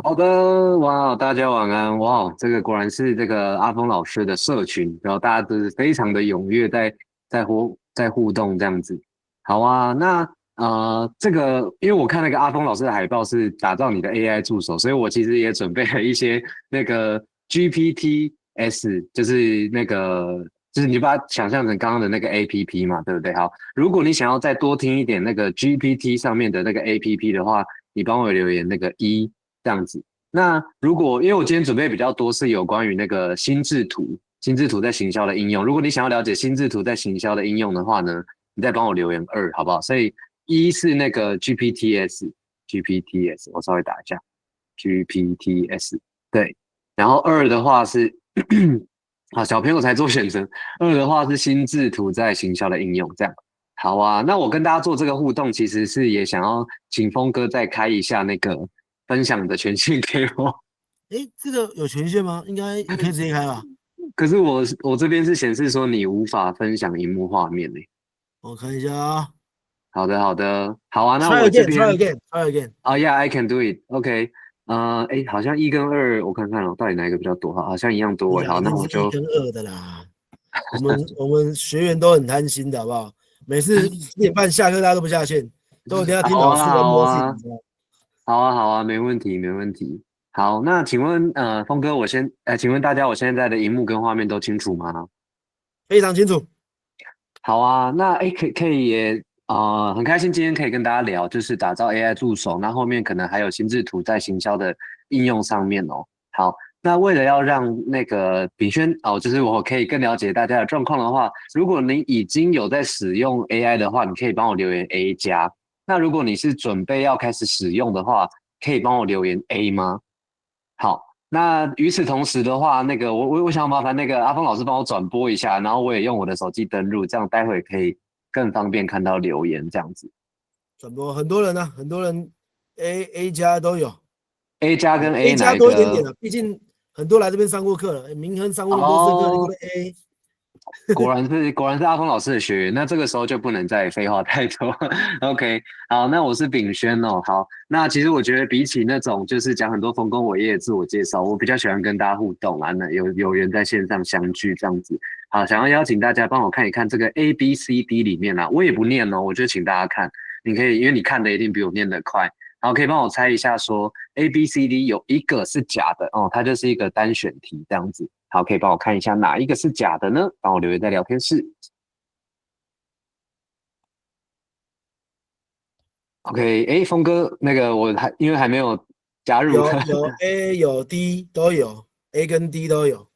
好的，哇，大家晚安，哇，这个果然是这个阿峰老师的社群，然后大家都是非常的踊跃在互动这样子。好啊，那这个因为我看那个阿峰老师的海报是打造你的 AI 助手，所以我其实也准备了一些那个 GPTs，就是你就把它想象成刚刚的那个 APP 嘛，对不对？好，如果你想要再多听一点那个 GPT 上面的那个 APP 的话，你帮我留言那个一。这样子。那如果因为我今天准备比较多是有关于那个心智图，心智图在行销的应用。如果你想要了解心智图在行销的应用的话呢，你再帮我留言二，好不好？所以一是那个 GPTs，我稍微打一下 GPTs，对。然后二的话是好，小朋友才做选择。二的话是心智图在行销的应用，这样。好啊，那我跟大家做这个互动，其实是也想要请峰哥再开一下那个分享的权限给我。诶，这个有权限吗？应该你可以直接开吧。可是我这边是显示说你无法分享荧幕画面呢。我看一下啊好的，好的，好啊，那，try 我这 again, try 边 again, try again。Yeah, I can do it. OK，好像一跟二，我看看哦，到底哪一个比较多？好像一样多诶。好，我想一定是一那我就跟二的啦。我们学员都很贪心的，好不好？每次4点半下课，大家都不下线，都一定要听好啊，老师的好 m 信，你啊，知道吗？好啊，好啊，没问题，没问题。好，那请问峰哥，请问大家，我现在的荧幕跟画面都清楚吗？非常清楚。好啊，那可以也很开心今天可以跟大家聊，就是打造 AI 助手，那后面可能还有心智图在行销的应用上面哦。好，那为了要让那个炳轩就是我可以更了解大家的状况的话，如果你已经有在使用 AI 的话，你可以帮我留言 A 加。那如果你是准备要开始使用的话，可以帮我留言 A 吗？好，那与此同时的话，那个我想要麻烦那个阿峰老师帮我转播一下，然后我也用我的手机登录，这样待会可以更方便看到留言这样子。转播很多人呢、很多人 A 加都有。A 加跟 A A 哪加一个？多一点点的，毕竟很多来这边上过课了，明亨上过那么多次课，你可不哦，可以 A？果然是阿峰老师的学员，那这个时候就不能再废话太多。OK，好，那我是炳轩哦。好，那其实我觉得比起那种就是讲很多丰功伟业的自我介绍，我比较喜欢跟大家互动啊。那有缘在线上相聚这样子。好，想要邀请大家帮我看一看这个 ABCD 里面啊，我也不念哦，我就请大家看，你可以因为你看的一定比我念的快。好，可以帮我猜一下说 ABCD 有一个是假的哦，它就是一个单选题这样子。好，可以帮我看一下哪一个是假的呢？帮我留言在聊天室。OK，峰哥，那个因为还没有加入 有 A 有 D 都有，A 跟 D 都有，目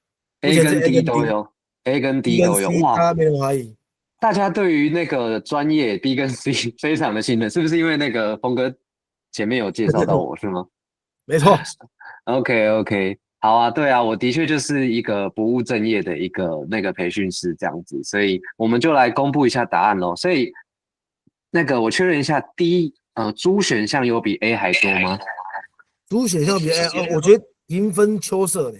A 前是 跟 A D 跟 都 D，D 有，A 跟 D 跟 都有，C 大哇！家没人怀疑。大家对于那个专业 D 跟 C 非常的信任，是不是因为那个峰哥前面有介绍到我是吗没错。？OK OK，好啊，对啊，我的确就是一个不务正业的一个那个培训师这样子，所以我们就来公布一下答案喽。所以那个我确认一下，D 猪选项有比 A 还多吗？主选项比 A，我觉得平分秋色的。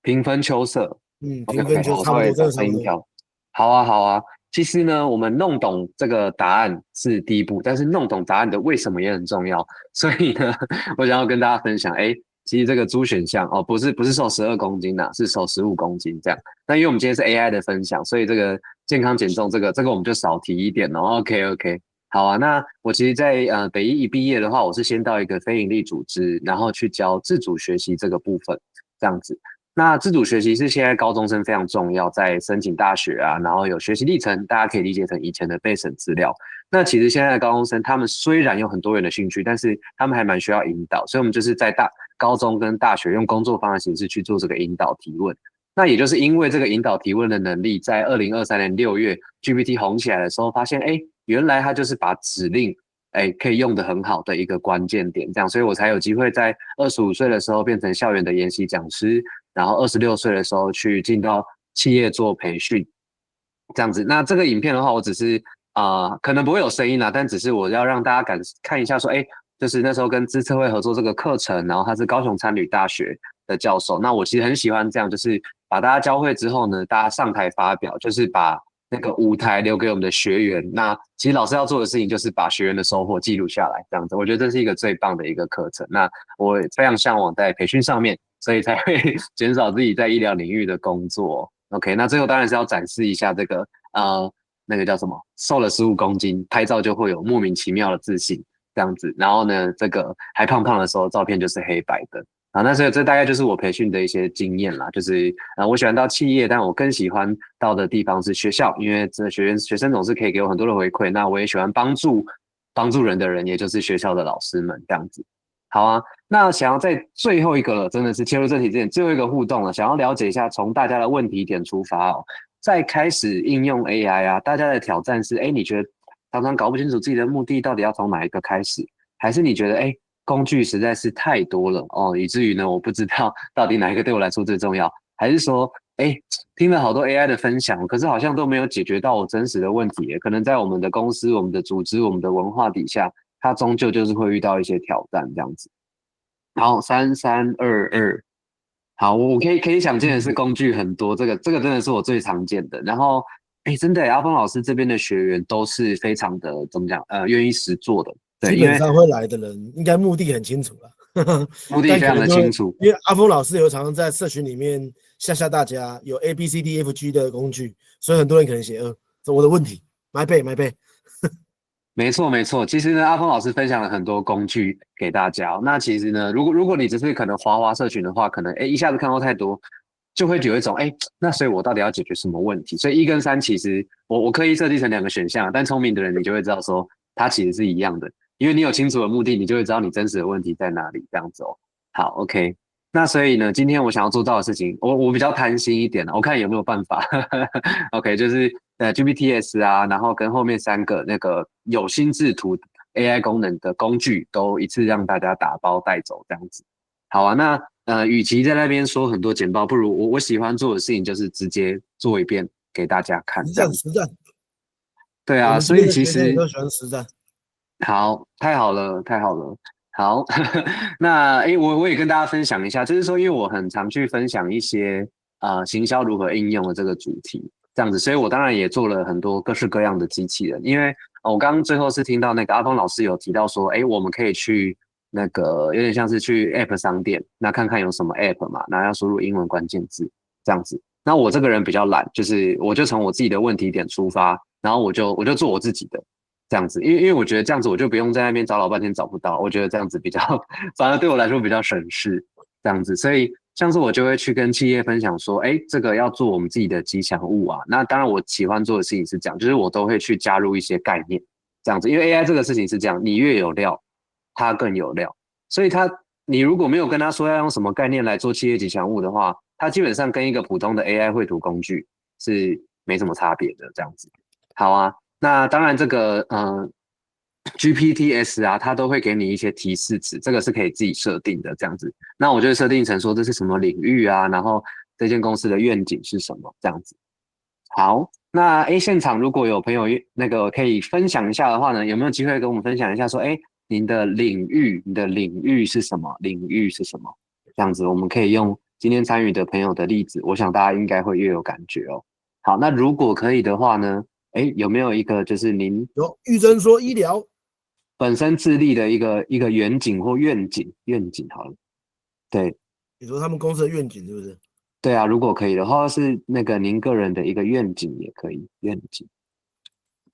平分秋色。OK 平分 OK，好，秋差不多，真我稍微把的差不多。声音调。好啊好啊。其实呢，我们弄懂这个答案是第一步，但是弄懂答案的为什么也很重要。所以呢，我想要跟大家分享，其实这个猪选项哦，不是瘦12公斤呐、是瘦15公斤这样。那因为我们今天是 AI 的分享，所以这个健康减重这个我们就少提一点哦。OK OK，好啊。那我其实在，北医一毕业的话，我是先到一个非营利组织，然后去教自主学习这个部分，这样子。那自主学习是现在高中生非常重要，在申请大学啊，然后有学习历程，大家可以理解成以前的备审资料。那其实现在的高中生，他们虽然有很多元的兴趣，但是他们还蛮需要引导，所以我们就是在高中跟大学用工作坊的形式去做这个引导提问。那也就是因为这个引导提问的能力，在2023年6月 GPT 红起来的时候，发现原来它就是把指令可以用得很好的一个关键点，这样，所以我才有机会在25岁的时候变成校园的研习讲师，然后26岁的时候去进到企业做培训，这样子。那这个影片的话，我只是可能不会有声音啦，但只是我要让大家看一下说，就是那时候跟资策会合作这个课程，然后他是高雄参旅大学的教授。那我其实很喜欢这样，就是把大家教会之后呢，大家上台发表，就是把那个舞台留给我们的学员。那其实老师要做的事情就是把学员的收获记录下来，这样子，我觉得这是一个最棒的一个课程。那我非常向往在培训上面，所以才会减少自己在医疗领域的工作。OK，那最后当然是要展示一下这个那个叫什么，瘦了15公斤，拍照就会有莫名其妙的自信这样子。然后呢，这个还胖胖的时候，照片就是黑白的。啊，那所以这大概就是我培训的一些经验啦，就是我喜欢到企业，但我更喜欢到的地方是学校，因为这学生总是可以给我很多的回馈，那我也喜欢帮助人的人，也就是学校的老师们这样子。好啊，那想要在最后一个了，真的是切入正题之前最后一个互动了，想要了解一下从大家的问题点出发哦，在开始应用 AI 啊，大家的挑战是，你觉得常常搞不清楚自己的目的到底要从哪一个开始，还是你觉得工具实在是太多了哦，以至于呢我不知道到底哪一个对我来说最重要，还是说听了好多 AI 的分享，可是好像都没有解决到我真实的问题耶，可能在我们的公司、我们的组织、我们的文化底下，它终究就是会遇到一些挑战这样子。好，3322，好，我可以想见的是工具很多，这个真的是我最常见的。然后，真的耶，阿峰老师这边的学员都是非常的怎么讲，愿意实做的，对，基因为本上会来的人应该目的很清楚了，目的非常但可能就会的清楚。因为阿峰老师有常常在社群里面吓大家，有 ABCDFG 的工具，所以很多人可能写这我的问题，my bad。没错，没错。其实呢，阿峰老师分享了很多工具给大家哦。那其实呢，如果你只是可能滑社群的话，可能一下子看到太多，就会有一种那所以我到底要解决什么问题？所以1跟3其实我刻意设计成2个选项，但聪明的人你就会知道说它其实是一样的，因为你有清楚的目的，你就会知道你真实的问题在哪里，这样子哦。好，OK。那所以呢，今天我想要做到的事情，我比较贪心一点，我看有没有办法。OK，就是GPTs 啊，然后跟后面3个那个有心智图 AI 功能的工具，都一次让大家打包带走这样子。好啊，那与其在那边说很多简报，不如我喜欢做的事情就是直接做一遍给大家看实这样子。战实战，对啊，我们这所以边的学生也其实都喜欢实战。好，太好了，太好了。好，那我也跟大家分享一下，就是说，因为我很常去分享一些行销如何应用的这个主题，这样子，所以我当然也做了很多各式各样的机器人。因为我刚刚最后是听到那个阿峰老师有提到说，我们可以去那个有点像是去 App 商店，那看看有什么 App 嘛，然后要输入英文关键字这样子。那我这个人比较懒，就是我就从我自己的问题点出发，然后我就做我自己的。这样子，因为我觉得这样子我就不用在那边找老半天找不到，我觉得这样子比较反而对我来说比较省事，这样子，所以像是我就会去跟企业分享说，这个要做我们自己的吉祥物啊。那当然我喜欢做的事情是这样，就是我都会去加入一些概念，这样子，因为 AI 这个事情是这样，你越有料，它更有料，所以你如果没有跟他说要用什么概念来做企业吉祥物的话，它基本上跟一个普通的 AI 绘图工具是没什么差别的，这样子。好啊。那当然，这个GPTs 啊，它都会给你一些提示词，这个是可以自己设定的，这样子。那我就设定成说这是什么领域啊，然后这间公司的愿景是什么，这样子。好，那现场如果有朋友那个可以分享一下的话呢，有没有机会跟我们分享一下说，你的领域是什么？领域是什么？这样子，我们可以用今天参与的朋友的例子，我想大家应该会越有感觉哦。好，那如果可以的话呢？有没有一个就是您有玉珍说医疗本身致力的一个远景或愿景好了，对你说他们公司的愿景是不是？对啊，如果可以的话，是那个您个人的一个愿景也可以，愿景。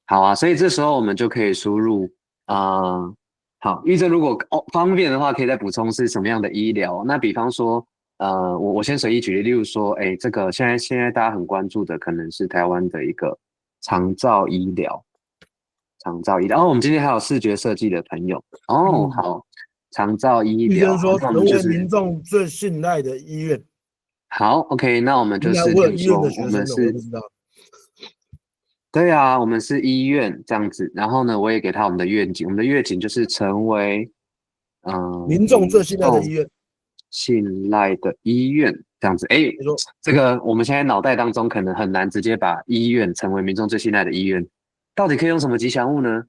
好啊，所以这时候我们就可以输入好，玉珍如果方便的话，可以再补充是什么样的医疗。那比方说，我先随意举例，例如说，这个现在大家很关注的可能是台湾的一个长照医疗。然后我们今天还有视觉设计的朋友哦，好，长照医玉疗，珍说成那我们就是为民众最信赖的医院。好，OK，那我们原来就是，例如说，我有医院的学生呢，我也我们是，不知道。对啊，我们是医院这样子，然后呢，我也给他我们的愿景，我们的愿景就是成为民民众最信赖的医众院。信赖的医院这样子，你说这个我们现在脑袋当中可能很难直接把医院成为民众最信赖的医院，到底可以用什么吉祥物呢？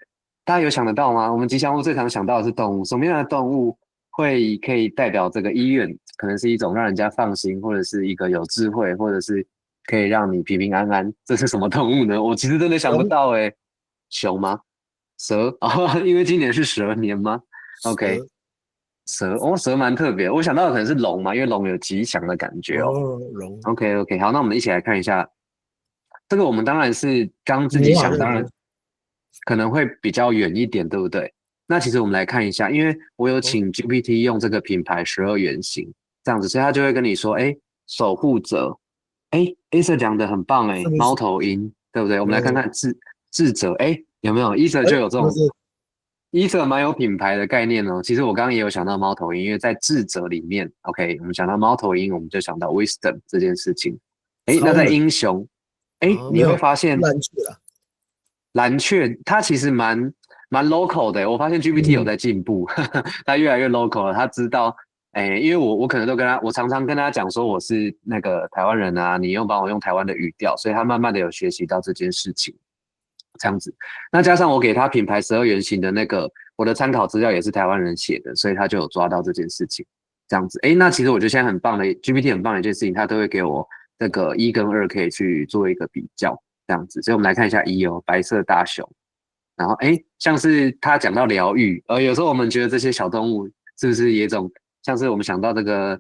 大家有想得到吗？我们吉祥物最常想到的是动物，什么样的动物可以代表这个医院？可能是一种让人家放心，或者是一个有智慧，或者是可以让你平平安安，这是什么动物呢？我其实真的想不熊到诶。熊吗？蛇啊，因为今年是蛇年吗？OK，蛇蛇蛮特别，我想到的可能是龙嘛，因为龙有吉祥的感觉哦。哦，龙 OK，好，那我们一起来看一下，这个我们当然是刚自己牛好想，当然像牛可能会比较远一点，对不对？那其实我们来看一下，因为我有哦请 GPT 用这个品牌12原型这样子，所以他就会跟你说，哎，守护者，哎，Acer 讲的很棒，哎，猫什么是头鹰，对不对？我们来看嗯看智者，哎，有没有？Acer 哎就有这种什么是，Acer 蛮有品牌的概念哦。其实我刚刚也有想到猫头鹰，因为在智者里面，OK，我们想到猫头鹰，我们就想到 Wisdom 这件事情。哎，那在超人英雄，哎，你啊没有会发现蓝雀啦，蓝雀它其实蛮 local 的，我发现 GPT 有嗯在进步，它越来越 local 了。它知道，哎，因为我可能都跟他，我常常跟他讲说我是那个台湾人啊，你帮我用台湾的语调，所以他慢慢的有学习到这件事情，这样子。那加上我给他品牌12原型的那个我的参考资料也是台湾人写的，所以他就有抓到这件事情，这样子。哎，那其实我觉得现在很棒的 GPT 很棒的一件事情，它都会给我这个1跟2可以去做一个比较。这样子，所以我们来看一下一哦，白色大熊，然后像是他讲到疗愈，有时候我们觉得这些小动物是不是也一种像是我们想到这个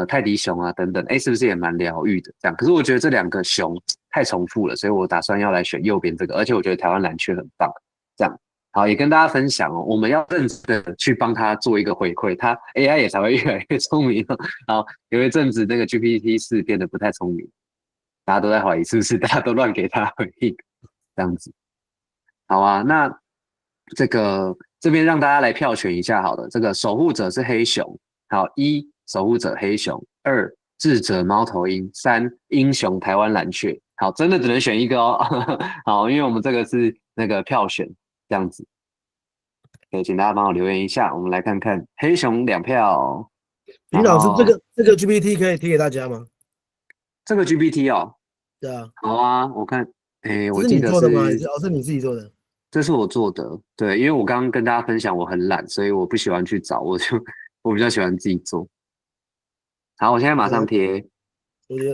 泰迪熊啊等等，是不是也蛮疗愈的？这样，可是我觉得这两个熊太重复了，所以我打算要来选右边这个，而且我觉得台湾蓝雀很棒，这样。好，也跟大家分享哦，我们要认真的去帮他做一个回馈，他 AI 也才会越来越聪明哦。好，有一阵子那个 GPT-4变得不太聪明，大家都在怀疑是不是大家都乱给他回应，这样子。好啊，那这边让大家来票选一下好了，这个守护者是黑熊，好，守护者黑熊，智者猫头鹰，英雄台湾蓝雀，好，真的只能选一个哦。好，因为我们这个是那个票选这样子，可以请大家帮我留言一下，我们来看看黑熊2票，然林老师，这后个这个 GPT 可以贴给大家吗？这个 GPT 哦，对啊，好啊，我看，这是我记得你做的吗？还是是哦，是你自己做的？这是我做的，对，因为我刚刚跟大家分享我很懒，所以我不喜欢去找，我比较喜欢自己做。好，我现在马上哦，贴。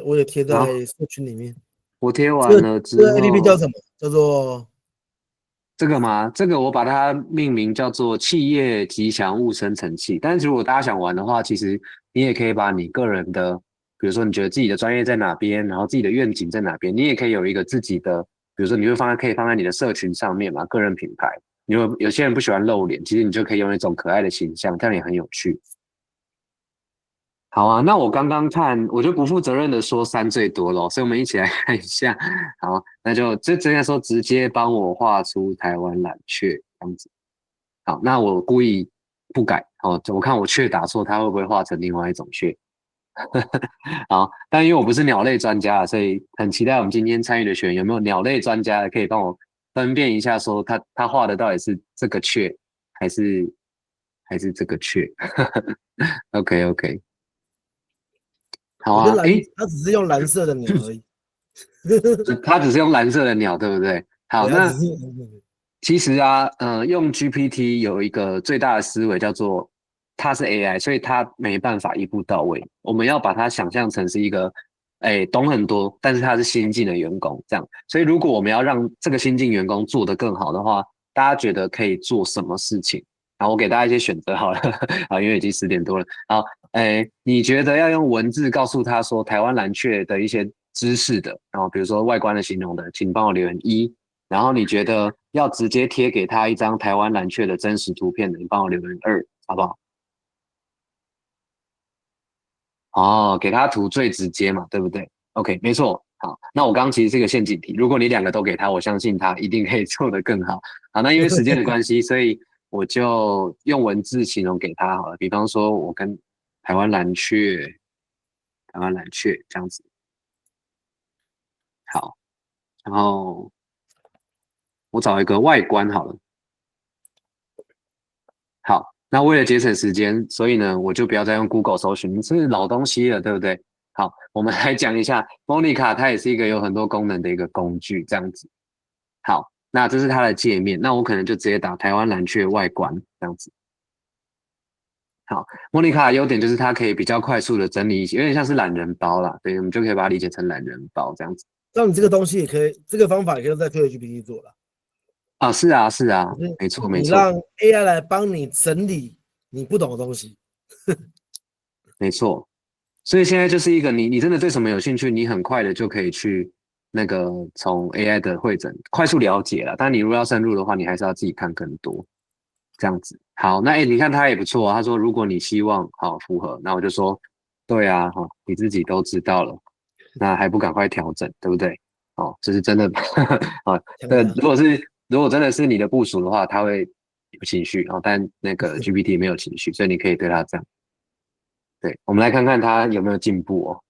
我也贴好，在社群里面。我贴这个完了之这个 APP 叫后，什么？叫做这个吗？这个我把它命名叫做企业吉祥物生成器。但是如果大家想玩的话，其实你也可以把你个人的，比如说你觉得自己的专业在哪边，然后自己的愿景在哪边，你也可以有一个自己的，比如说你会可以放在你的社群上面嘛，个人品牌。有些人不喜欢露脸，其实你就可以用一种可爱的形象，这样也很有趣。好啊，那我刚刚看，我就不负责任的说最多咯，所以我们一起来看一下。好，那就这直接说，直接帮我画出台湾蓝雀这样子。好，那我故意不改，我看我雀打错，它会不会画成另外一种雀？好，但因为我不是鸟类专家，所以很期待我们今天参与的学员有没有鸟类专家可以帮我分辨一下，说他画的到底是这个雀，还是这个雀？OK，好啊，我觉得它只是用蓝色的鸟而已。它只是用蓝色的鸟，对不对？好，对，它只那是用蓝色的其实啊，用 GPT 有一个最大的思维叫做它是 AI，所以它没办法一步到位。我们要把它想象成是一个，懂很多，但是他是新进的员工这样。所以如果我们要让这个新进员工做得更好的话，大家觉得可以做什么事情？好，我给大家一些选择好了，啊，因为已经10点多了。好，你觉得要用文字告诉他说台湾蓝雀的一些知识的，然后比如说外观的形容的，请帮我留言1。然后你觉得要直接贴给他一张台湾蓝雀的真实图片的，你帮我留言2，好不好？哦，给他图最直接嘛，对不对？OK，没错。好，那我刚刚其实是个陷阱题，如果你2个都给他，我相信他一定可以做得更好。好，那因为时间的关系，所以我就用文字形容给他好了。比方说，我跟台湾蓝雀，台湾蓝雀这样子。好，然后我找一个外观好了。好，那为了节省时间，所以呢，我就不要再用 Google 搜寻，这是老东西了，对不对？好，我们来讲一下 Monica，它也是一个有很多功能的一个工具，这样子。好，那这是它的界面，那我可能就直接打台湾蓝雀外观这样子。好，莫妮卡的优点就是它可以比较快速的整理一些，有点像是懒人包啦，对，我们就可以把它理解成懒人包这样子。那你这个东西也可以，这个方法也可以在 ChatGPT 做了。啊，是啊，是啊，就是没错，没错，你让 AI 来帮你整理你不懂的东西。没错。所以现在就是一个你真的对什么有兴趣，你很快的就可以去那个从 AI 的会诊快速了解了。但你如果要深入的话，你还是要自己看更多这样子。好，那你看他也不错啊。他说如果你希望好符合，那我就说对啊，哈，你自己都知道了，那还不赶快调整，对不对？哦，这是真的啊。对，强大。如果真的是你的部署的话，他会有情绪哦，但那个 GPT 没有情绪，所以你可以对他这样。对，我们来看看他有没有进步哦。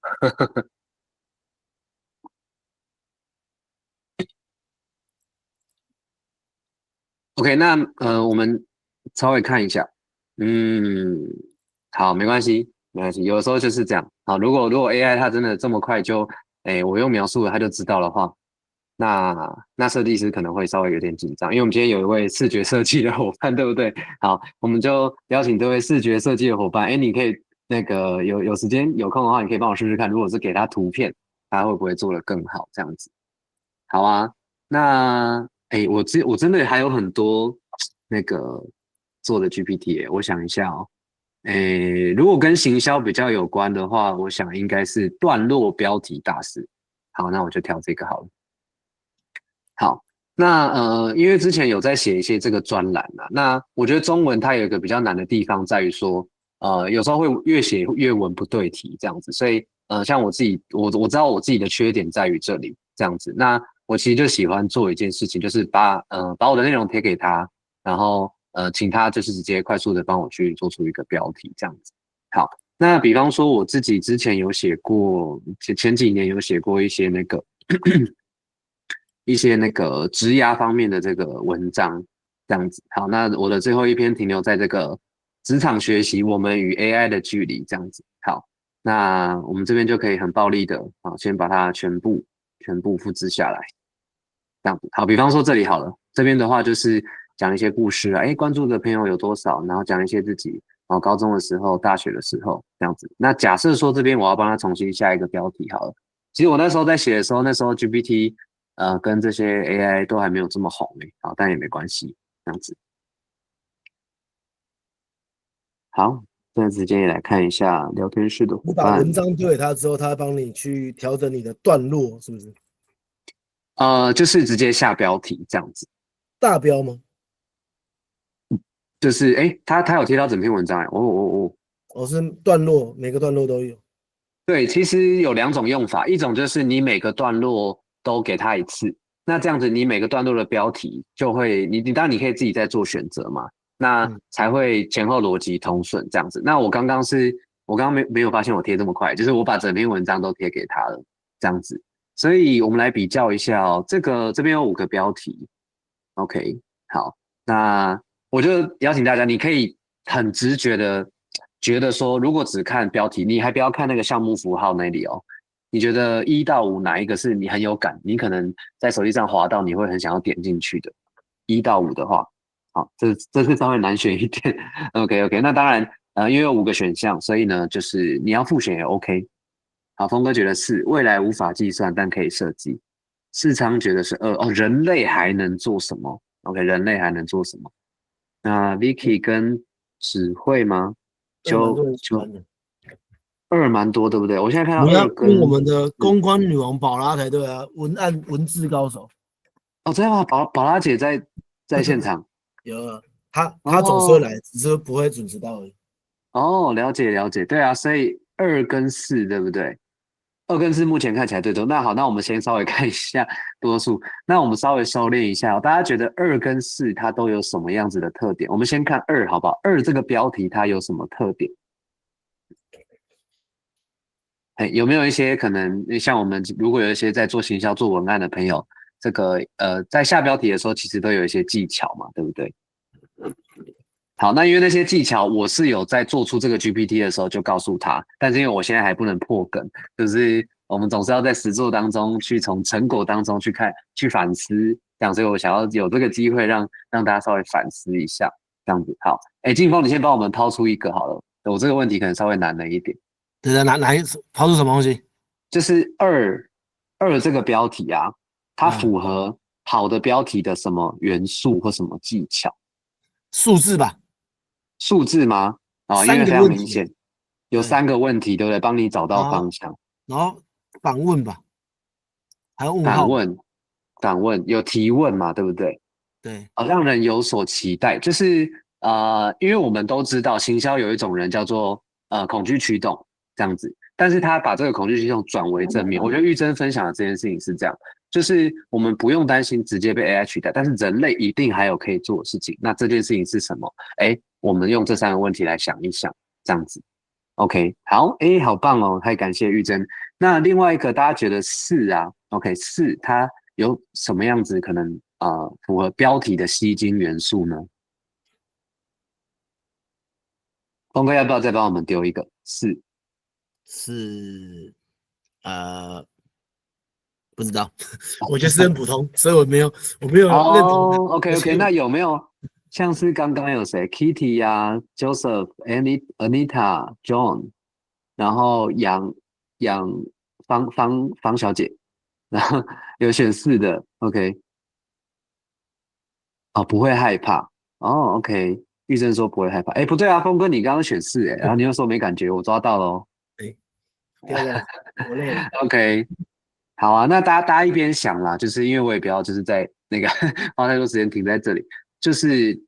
OK，那我们稍微看一下，嗯，好，没关系，没关系，有的时候就是这样。好，如果 AI 它真的这么快就，哎，我用描述了它就知道的话，那设计师可能会稍微有点紧张，因为我们今天有一位视觉设计的伙伴，对不对？好，我们就邀请这位视觉设计的伙伴，哎，你可以那个有时间有空的话，你可以帮我试试看，如果是给他图片，他会不会做得更好？这样子。好啊，那我真的还有很多那个做的 GPT 耶，我想一下哦，如果跟行销比较有关的话，我想应该是段落标题大师。好，那我就挑这个好了。好，那因为之前有在写一些这个专栏啊，那我觉得中文它有一个比较难的地方在于说，有时候会越写越文不对题这样子，所以像我自己，我知道我自己的缺点在于这里这样子，那我其实就喜欢做一件事情，就是把我的内容贴给他，然后请他就是直接快速的帮我去做出一个标题这样子。好，那比方说我自己之前有写过，前几年有写过一些那个职涯方面的这个文章，这样子。好，那我的最后一篇停留在这个职场学习，我们与 AI 的距离这样子。好，那我们这边就可以很暴力的，好，先把它全部复制下来，这样子。好，比方说这里好了，这边的话就是讲一些故事啊，关注的朋友有多少，然后讲一些自己，然后高中的时候、大学的时候这样子。那假设说这边我要帮他重新下一个标题好了。其实我那时候在写的时候，那时候 GPT 跟这些 AI 都还没有这么红好，但也没关系，这样子。好，现在直接也来看一下聊天室的你伙伴，把文章丢给他之后，他会帮你去调整你的段落，是不是？就是直接下标题这样子，大标吗？就是他有贴到整篇文章哦，哦，是段落，每个段落都有。对，其实有两种用法，一种就是你每个段落都给他一次，那这样子你每个段落的标题就会，你当然你可以自己再做选择嘛，那嗯，才会前后逻辑通顺这样子。那我刚刚没有发现我贴这么快，就是我把整篇文章都贴给他了这样子。所以我们来比较一下哦，这边有5个标题，OK，好，那我就邀请大家，你可以很直觉的觉得说，如果只看标题，你还不要看那个项目符号那里哦。你觉得1到5哪一个是你很有感，你可能在手机上滑到，你会很想要点进去的？1到5的话，好，这是稍微难选一点。OK OK，那当然，因为有5个选项，所以呢，就是你要复选也 OK。好，峰哥觉得4，未来无法计算，但可以设计。世昌觉得是2，哦，人类还能做什么？OK，人类还能做什么？那 Vicky 跟指挥吗？就蛮多人喜就欢的。2蛮多，对不对？我现在看到你要二跟问我们的四，公关女王宝拉才对啊，文字高手。哦，真的吗？宝拉姐在现场有啊，他总是会哦来，只是不会准时到而已。哦，了解了解，对啊，所以2跟4对不对？2跟4目前看起来最多。那好，那我们先稍微看一下多数。那我们稍微收敛一下哦，大家觉得2跟4它都有什么样子的特点？我们先看2好不好？2这个标题它有什么特点？有没有一些可能像我们如果有一些在做行销、做文案的朋友，这个在下标题的时候，其实都有一些技巧嘛，对不对？好，那因为那些技巧，我是有在做出这个 GPT 的时候就告诉他，但是因为我现在还不能破梗，就是我们总是要在实作当中去从成果当中去看、去反思，这样，所以我想要有这个机会让大家稍微反思一下，这样子。好，静峰，你先帮我们抛出一个好了，我这个问题可能稍微难了一点，对的，哪一抛出什么东西？就是二这个标题啊，它啊，符合好的标题的什么元素或什么技巧？数字吧，数字吗？哦，因三为非个问题，常明显，有对，3个问题，对不对？帮你找到然后方向。然后反问吧，还有问号吧，反问，反问有提问嘛，对不对？对，让人有所期待，就是因为我们都知道行销有一种人叫做恐惧驱动这样子，但是他把这个恐惧驱动转为正面。我觉得玉珍分享的这件事情是这样，就是我们不用担心直接被 AI 取代，但是人类一定还有可以做的事情。那这件事情是什么？哎，我们用这3个问题来想一想，这样子。OK，好，哎，好棒哦，太感谢玉珍。那另外一个大家觉得是啊，OK，是它有什么样子可能符合标题的吸睛元素呢？峰哥要不要再帮我们丢一个？是是不知道，我觉得是很普通，所以我没有认同的哦，OK 那 OK，些。那有没有像是刚刚有谁？Kitty 呀、Joseph、Anita、John，然后杨方小姐，然后有选4的，OK，哦，不会害怕，哦，OK，玉珍说不会害怕，哎，不对啊，峰哥你刚刚选4，哎，然后你又说没感觉，我抓到了哦。哎，不要这样，我累了。OK，好啊，那大家一边想啦，就是因为我也不要就是在那个花太多时间停在这里，就是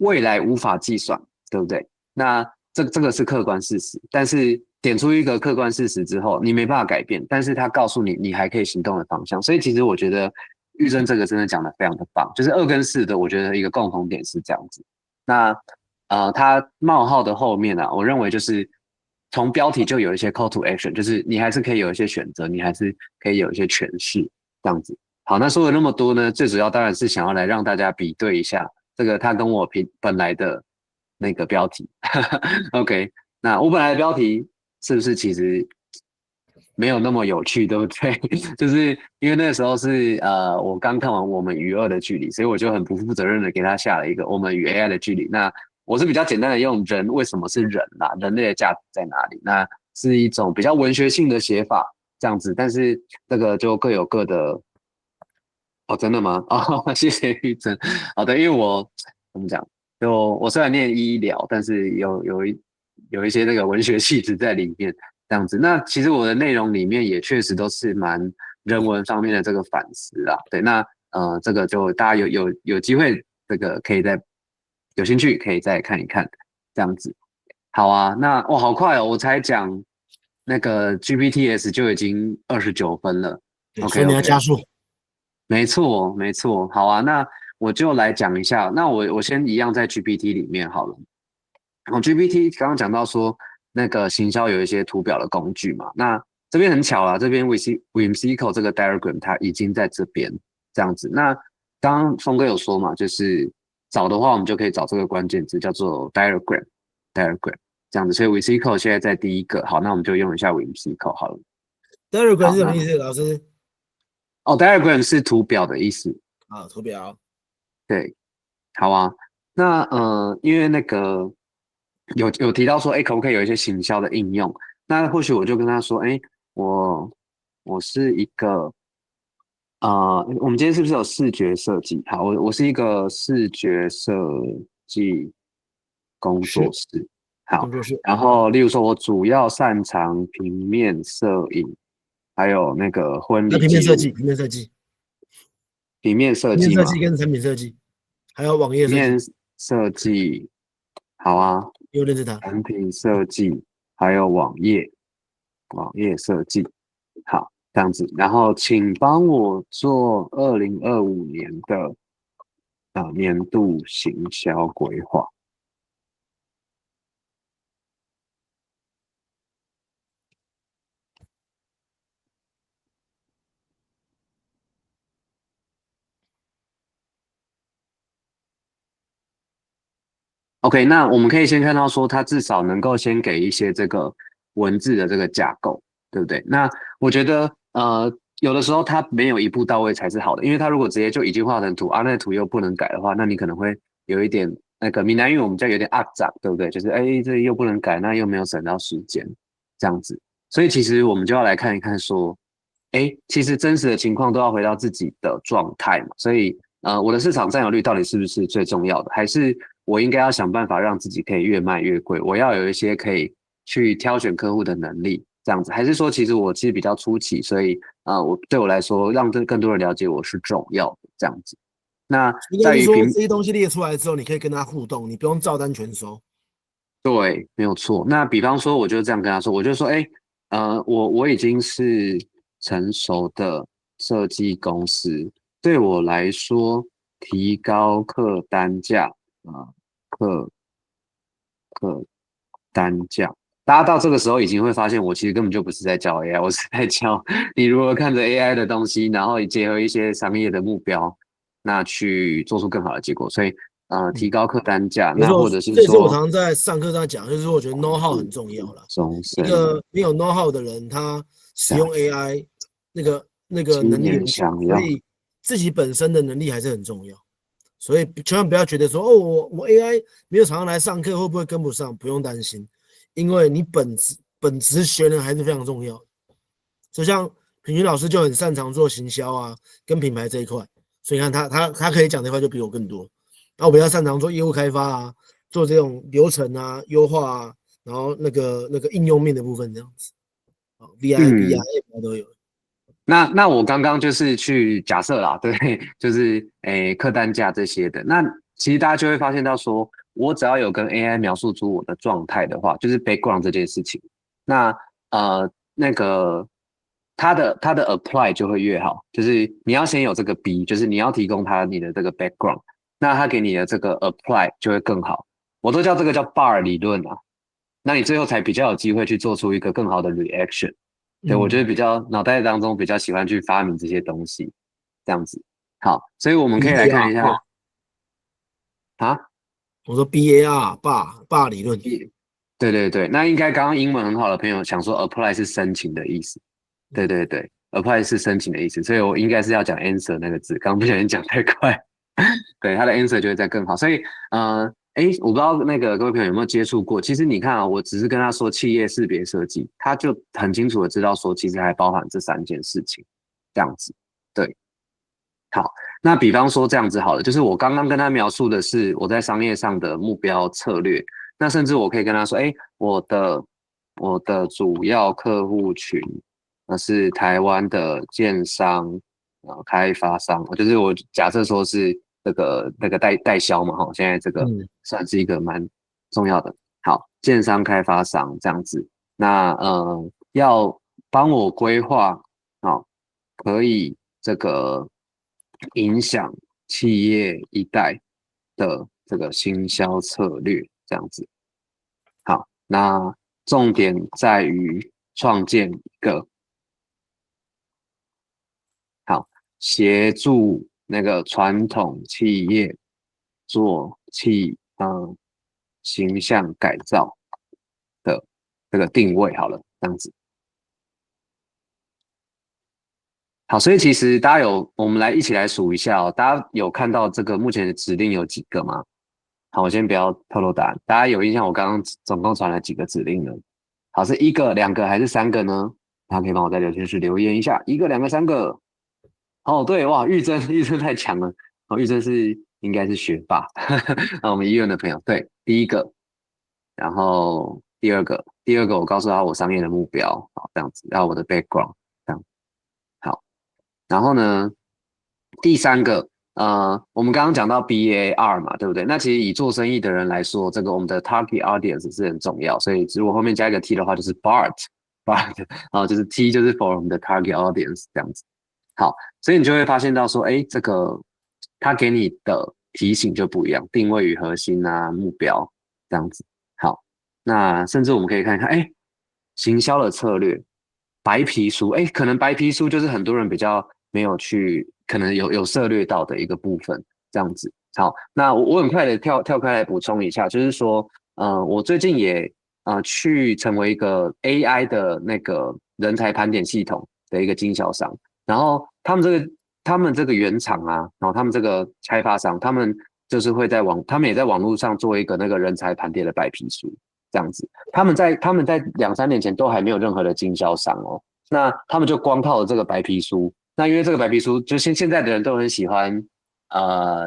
未来无法计算，对不对？那这个是客观事实，但是点出一个客观事实之后，你没办法改变，但是他告诉你你还可以行动的方向，所以其实我觉得玉珍这个真的讲的非常的棒，就是2跟4的，我觉得一个共同点是这样子。那它冒号的后面啊，我认为就是从标题就有一些 call to action，就是你还是可以有一些选择，你还是可以有一些诠释这样子。好，那说了那么多呢，最主要当然是想要来让大家比对一下这个他跟我本来的那个标题。OK，那我本来的标题是不是其实没有那么有趣，对不对？就是因为那个时候是我刚看完《我们与恶的距离》，所以我就很不负责任的给他下了一个《我们与 AI 的距离》。那我是比较简单的用人为什么是人啦，人类的价值在哪里？那是一种比较文学性的写法，这样子。但是这个就各有各的。哦，真的吗？哦，谢谢玉珍。好的，因为我怎么讲，就我虽然念医疗，但是有一些那个文学气质在里面，这样子。那其实我的内容里面也确实都是蛮人文方面的这个反思啦。对，那这个就大家有机会，这个可以再有兴趣可以再看一看，这样子。好啊，那哇，好快哦，我才讲那个 GPTs 就已经29分了。对，所 OK 以你要 OK。加速。没错，没错。好啊，那我就来讲一下。那我先一样在 GPT 里面好了。GPT 刚刚讲到说那个行销有一些图表的工具嘛，那这边很巧啦，这边 Whimsical 这个 diagram 它已经在这边这样子。那刚刚峰哥有说嘛，就是找的话，我们就可以找这个关键字叫做 diagram 这样子。所以 Whimsical 现在在第一个，好，那我们就用一下 Whimsical 好了。Diagram 好，那是什么意思？老师？diagram 是图表的意思。啊，图表。对，好啊，那因为那个有提到说，哎，可不可以有一些行销的应用？那或许我就跟他说，哎，我是一个我们今天是不是有视觉设计？好，我是一个视觉设计工作是室。好，工作室。然后例如说，我主要擅长平面摄影，还有那个婚那礼记录。平面设计，平面设平面计嘛，设计跟产品设计，还有网页设计，平面设计，好啊，又认识它。产品设计，还有网页设计，好，这样子，然后请帮我做2025年的年度行销规划。OK，那我们可以先看到说，它至少能够先给一些这个文字的这个架构，对不对？那我觉得有的时候它没有一步到位才是好的，因为它如果直接就已经画成图啊，那图又不能改的话，那你可能会有一点那个闽南语我们叫有点阿杂，对不对？就是这又不能改，那又没有省到时间，这样子。所以其实我们就要来看一看说，其实真实的情况都要回到自己的状态嘛。所以我的市场占有率到底是不是最重要的？还是我应该要想办法让自己可以越卖越贵？我要有一些可以去挑选客户的能力，这样子。还是说其实比较初期，所以对我来说，让更多人了解我是重要的，这样子。那应该是说这些东西列出来之后，你可以跟他互动，你不用照单全收。对，没有错。那比方说，我就这样跟他说，我就说，我已经是成熟的设计公司，对我来说，提高客单价啊，客客单价，大家到这个时候已经会发现，我其实根本就不是在教 AI，我是在教你如何看着 AI 的东西，然后结合一些商业的目标，那去做出更好的结果。所以，提高客单价，没错，那或者是这也是我说，常常在上课上讲，就是说我觉得 know how 很重要了。一终身个没有 know how 的人，他使用 价。AI 那个能力今年很强，想要，所以自己本身的能力还是很重要。所以千万不要觉得说哦，我 AI 没有常常来上课，会不会跟不上？不用担心，因为你本职学人还是非常重要的。就像品群老师就很擅长做行销啊，跟品牌这一块，所以你看他可以讲这块就比我更多。那我比较擅长做业务开发啊，做这种流程啊、优化啊，然后那个应用面的部分这样子。VIP 啊、嗯，App 啊都有。那我刚刚就是去假设啦，对，就是客单价这些的。那其实大家就会发现到说，我只要有跟 AI 描述出我的状态的话，就是 background 这件事情，那那个它的 apply 就会越好，就是你要先有这个 B，就是你要提供你的这个 background，那他给你的这个 apply 就会更好。我都叫这个叫 bar 理论啊，那你最后才比较有机会去做出一个更好的 reaction。对，我觉得嗯比较脑袋当中比较喜欢去发明这些东西，这样子。好，所以我们可以来看一下啊，我说 BAR 霸理论。对对对，那应该刚刚英文很好的朋友想说 apply 是申请的意思，对对对，apply 是申请的意思，所以我应该是要讲 answer 那个字，刚刚不小心讲太快，对，它的 answer 就会再更好。所以我不知道那个各位朋友有没有接触过，其实你看啊，我只是跟他说企业识别设计，他就很清楚的知道说，其实还包含这3件事情，这样子。对，好，那比方说这样子好了，就是我刚刚跟他描述的是我在商业上的目标策略，那甚至我可以跟他说，我的主要客户群，那是台湾的建商，开发商，就是我假设说是那个代销嘛，哈，现在这个嗯算是一个蛮重要的。好，建商开发商这样子，那要帮我规划，好，可以这个影响企业一代的这个行销策略，这样子。好，那重点在于创建一个好协助那个传统企业做形象改造的这个定位好了，这样子。好，所以其实大家我们一起来数一下哦，大家有看到这个目前的指令有几个吗？好，我先不要透露答案，大家有印象我刚刚总共传了几个指令呢？好，是1个、2个还是3个呢？大家可以帮我在聊天室留言一下，1个、2个、3个。哦，对，哇，玉珍太强了，哦，玉珍应该是学霸，那我们医院的朋友，对，第一个，然后第二个我告诉他我商业的目标，好，这样子，然后我的 background，这样，好。然后呢，第三个，我们刚刚讲到 BAR 嘛，对不对？那其实以做生意的人来说，这个我们的 target audience 是很重要，所以如果后面加一个 T 的话，就是 BART，就是 T 就是 for 我们的 target audience 这样子。好，所以你就会发现到说，这个他给你的提醒就不一样，定位与核心啊，目标这样子。好，那甚至我们可以看一看，行销的策略。白皮书，可能白皮书就是很多人比较没有去，可能有涉略到的一个部分，这样子。好，那我很快的跳开来补充一下，就是说，我最近也去成为一个 AI 的那个人才盘点系统的一个经销商，然后他们这个原厂啊，然后他们这个开发商，他们就是会他们也在网络上做一个那个人才盘点的白皮书，这样子。他们在2、3年前都还没有任何的经销商哦，那他们就光靠了这个白皮书。那因为这个白皮书，就现在的人都很喜欢，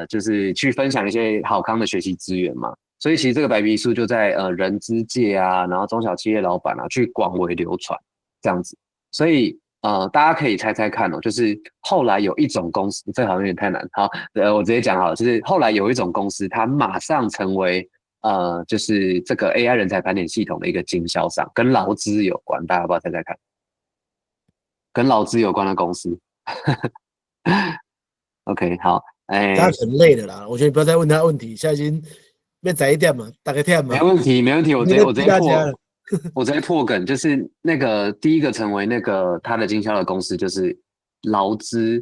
就是去分享一些好康的学习资源嘛，所以其实这个白皮书就在人资界啊，然后中小企业老板啊，去广为流传这样子。所以大家可以猜猜看哦，就是后来有一种公司，这好像有点太难，好，我直接讲好了，就是后来有一种公司，它马上成为就是这个 AI 人才盘点系统的一个经销商，跟劳资有关，大家要不要猜猜看？跟劳资有关的公司。OK， 好，他很累的啦，我觉得你不要再问他问题，现在已经变窄一点嘛，大概点嘛，没问题，没问题，我直接破，了我直接破梗，就是那个第一个成为那个他的经销的公司，就是劳资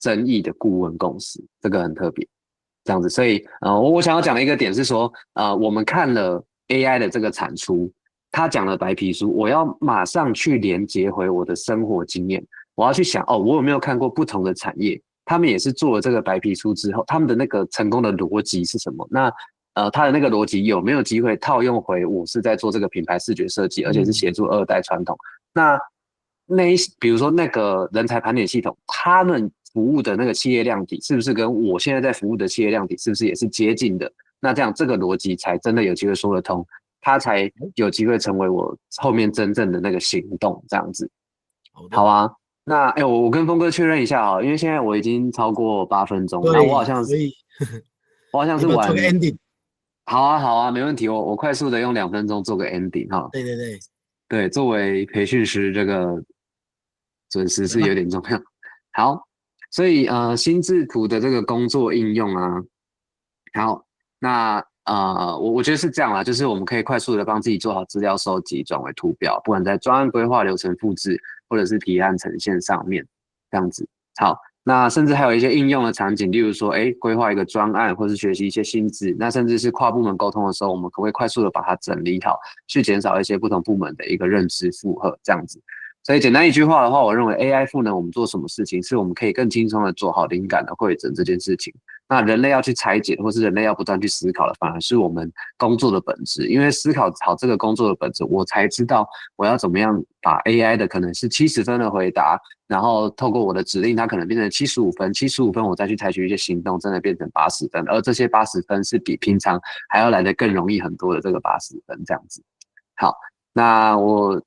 争议的顾问公司，这个很特别，这样子，所以我想要讲的一个点是说，我们看了 AI 的这个产出，他讲了白皮书，我要马上去连接回我的生活经验，我要去想哦，我有没有看过不同的产业，他们也是做了这个白皮书之后，他们的那个成功的逻辑是什么？那他的那个逻辑有没有机会套用回我是在做这个品牌视觉设计，而且是协助2代传统？那比如说那个人才盘点系统，他们服务的那个企业量体，是不是跟我现在在服务的企业量体是不是也是接近的？那这样这个逻辑才真的有机会说得通，它才有机会成为我后面真正的那个行动，这样子。好啊，那我跟峰哥确认一下啊，因为现在我已经超过8分钟，那我好像是晚。做个 ending。好啊，好啊，没问题。我快速的用2分钟做个 ending 哈。对，作为培训师，这个准时是有点重要。好，所以心智图的这个工作应用啊，好，那我觉得是这样啦，就是我们可以快速的帮自己做好资料收集，转为图表，不管在专案规划、流程复制，或者是提案呈现上面，这样子。好。那甚至还有一些应用的场景，例如说，规划一个专案，或是学习一些新知，那甚至是跨部门沟通的时候，我们可不可以快速的把它整理好，去减少一些不同部门的一个认知负荷，这样子。所以简单一句话的话，我认为 AI 赋能我们做什么事情，是我们可以更轻松的做好灵感的汇整这件事情。那人类要去拆解，或是人类要不断去思考的，反而是我们工作的本质。因为思考好这个工作的本质，我才知道我要怎么样把 AI 的可能是70分的回答，然后透过我的指令，它可能变成75分，我再去采取一些行动，真的变成80分。而这些80分是比平常还要来得更容易很多的这个80分，这样子。好，那我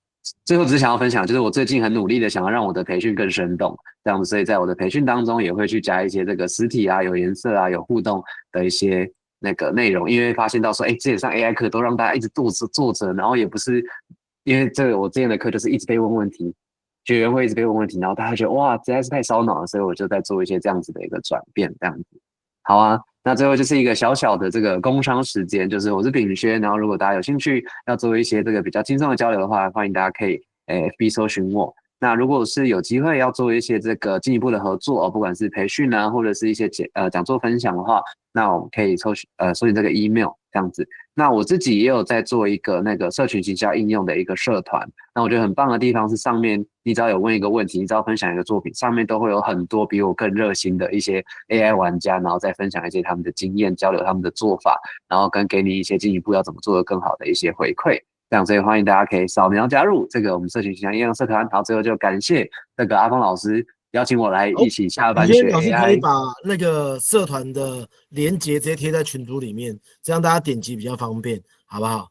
最后只是想要分享，就是我最近很努力的想要让我的培训更生动，这样子，所以在我的培训当中也会去加一些这个实体啊、有颜色啊、有互动的一些那个内容，因为发现到说，之前上 AI 课都让大家一直坐着，然后也不是因为这个我之前的课就是一直被问问题，学员会一直被问问题，然后大家觉得哇，实在是太烧脑了，所以我就在做一些这样子的一个转变，这样子。好啊，那最后就是一个小小的这个工商时间，就是我是秉轩，然后如果大家有兴趣要做一些这个比较轻松的交流的话，欢迎大家可以FB 搜寻我。那如果是有机会要做一些这个进一步的合作，不管是培训啊，或者是一些讲座分享的话，那我们可以搜寻这个 email 这样子。那我自己也有在做一个那个社群行销应用的一个社团，那我觉得很棒的地方是上面你只要有问一个问题，你只要分享一个作品，上面都会有很多比我更热心的一些 AI 玩家，然后再分享一些他们的经验，交流他们的做法，然后跟给你一些进一步要怎么做得更好的一些回馈。这样，所以欢迎大家可以扫描加入这个我们社群形象应用社团。然后最后就感谢这个阿峰老师邀请我来一起下班学 AI。老师可以把那个社团的连结直接贴在群组里面，这样大家点击比较方便，好不好？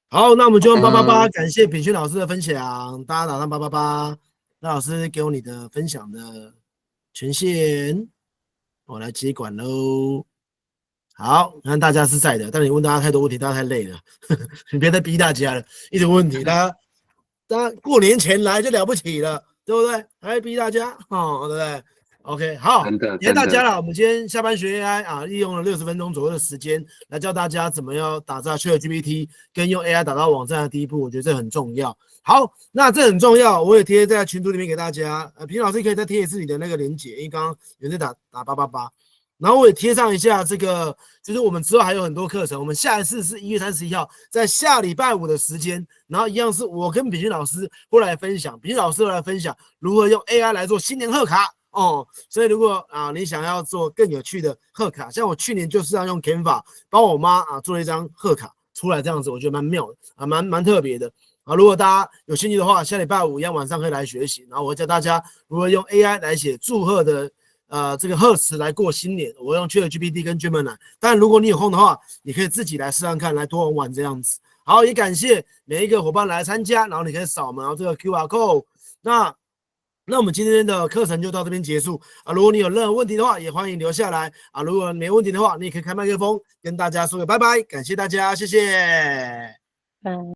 好，那我们就用888，感谢秉轩老师的分享，大家打上888。那老师给我你的分享的权限，我来接管喽。好，看大家是在的，但你问大家太多问题，大家太累了，你别再逼大家了，一直问问题，大家过年前来就了不起了，对不对？还逼大家，对不对 ？OK， 好，谢谢大家了。我们今天下班学 AI 啊，利用了60分钟左右的时间来教大家怎么样打造 ChatGPT 跟用 AI 打造网站的第一步，我觉得这很重要。好，那这很重要，我也贴在群组里面给大家。平老师可以再贴一次你的那个连结，因为刚刚有人在打888。然后我也贴上一下这个，就是我们之后还有很多课程。我们下一次是1月31号，在下礼拜5的时间，然后一样是我跟秉轩老师会来分享，秉轩老师会来分享如何用 AI 来做新年贺卡。哦。所以如果你想要做更有趣的贺卡，像我去年就是要用 Canva 帮我妈做了一张贺卡出来，这样子我觉得蛮妙的蛮特别的。如果大家有兴趣的话，下礼拜5一样晚上可以来学习，然后我会教大家如何用 AI 来写祝贺的这个贺词来过新年。我用 ChatGPT 跟 Gemini， 但如果你有空的话，你可以自己来试试看，来多玩这样子。好，也感谢每一个伙伴来参加，然后你可以扫描这个 QR code。那我们今天的课程就到这边结束如果你有任何问题的话，也欢迎留下来如果没问题的话，你也可以开麦克风跟大家说个拜拜，感谢大家，谢谢。